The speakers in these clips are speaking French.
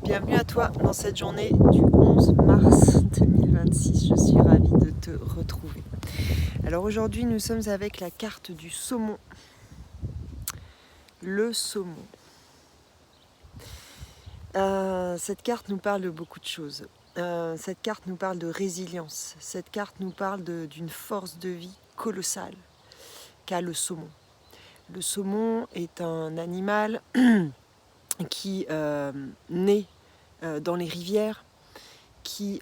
Bienvenue à toi dans cette journée du 11 mars 2026. Je suis ravie de te retrouver. Alors aujourd'hui, nous sommes avec la carte du saumon. Le saumon. Cette carte nous parle de beaucoup de choses. Cette carte nous parle de résilience. Cette carte nous parle d'une force de vie colossale qu'a le saumon. Le saumon est un animal qui naît dans les rivières, qui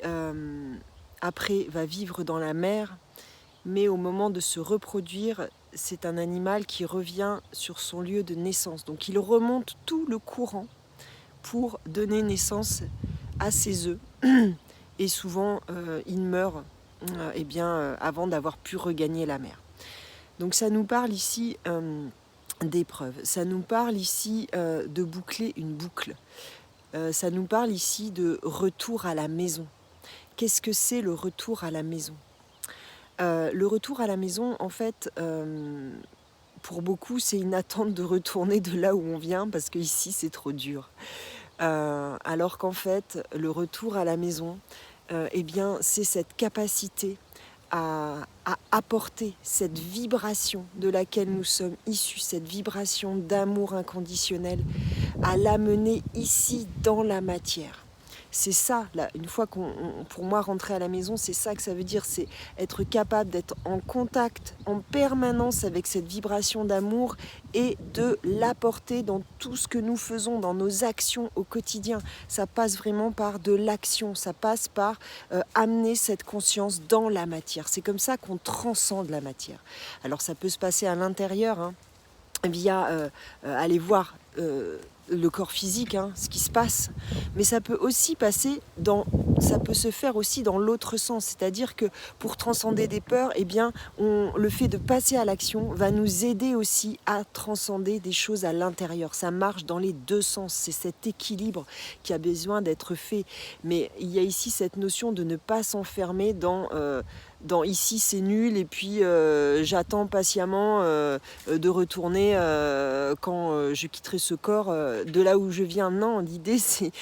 après va vivre dans la mer, mais au moment de se reproduire, c'est un animal qui revient sur son lieu de naissance. Donc il remonte tout le courant pour donner naissance à ses œufs. Et souvent, il meurt avant d'avoir pu regagner la mer. Donc ça nous parle ici d'épreuve. Ça nous parle ici de boucler une boucle. Ça nous parle ici de retour à la maison. Qu'est-ce que c'est le retour à la maison ? Le retour à la maison, en fait, pour beaucoup, c'est une attente de retourner de là où on vient parce qu'ici, c'est trop dur. Alors qu'en fait, le retour à la maison, c'est cette capacité à apporter cette vibration de laquelle nous sommes issus, cette vibration d'amour inconditionnel, à l'amener ici dans la matière. C'est ça, là, une fois pour moi, rentrer à la maison, c'est ça que ça veut dire, c'est être capable d'être en contact en permanence avec cette vibration d'amour et de l'apporter dans tout ce que nous faisons, dans nos actions au quotidien. Ça passe vraiment par de l'action, ça passe par amener cette conscience dans la matière. C'est comme ça qu'on transcende la matière. Alors ça peut se passer à l'intérieur, via aller voir le corps physique, ce qui se passe, mais ça peut aussi ça peut se faire aussi dans l'autre sens, c'est-à-dire que pour transcender des peurs, le fait de passer à l'action va nous aider aussi à transcender des choses à l'intérieur. Ça marche dans les deux sens, c'est cet équilibre qui a besoin d'être fait. Mais il y a ici cette notion de ne pas s'enfermer dans ici c'est nul et puis j'attends patiemment de retourner quand je quitterai ce corps de là où je viens. Non, l'idée c'est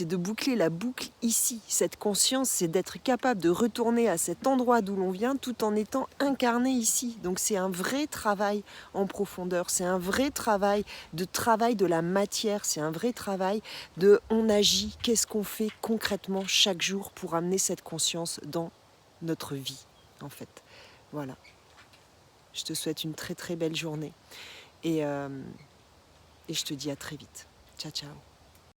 de boucler la boucle ici. Cette conscience, c'est d'être capable de retourner à cet endroit d'où l'on vient tout en étant incarné ici. Donc c'est un vrai travail en profondeur, c'est un vrai travail de la matière, c'est un vrai travail de on agit, qu'est-ce qu'on fait concrètement chaque jour pour amener cette conscience dans notre vie, en fait. Voilà. Je te souhaite une très très belle journée et je te dis à très vite. Ciao, ciao.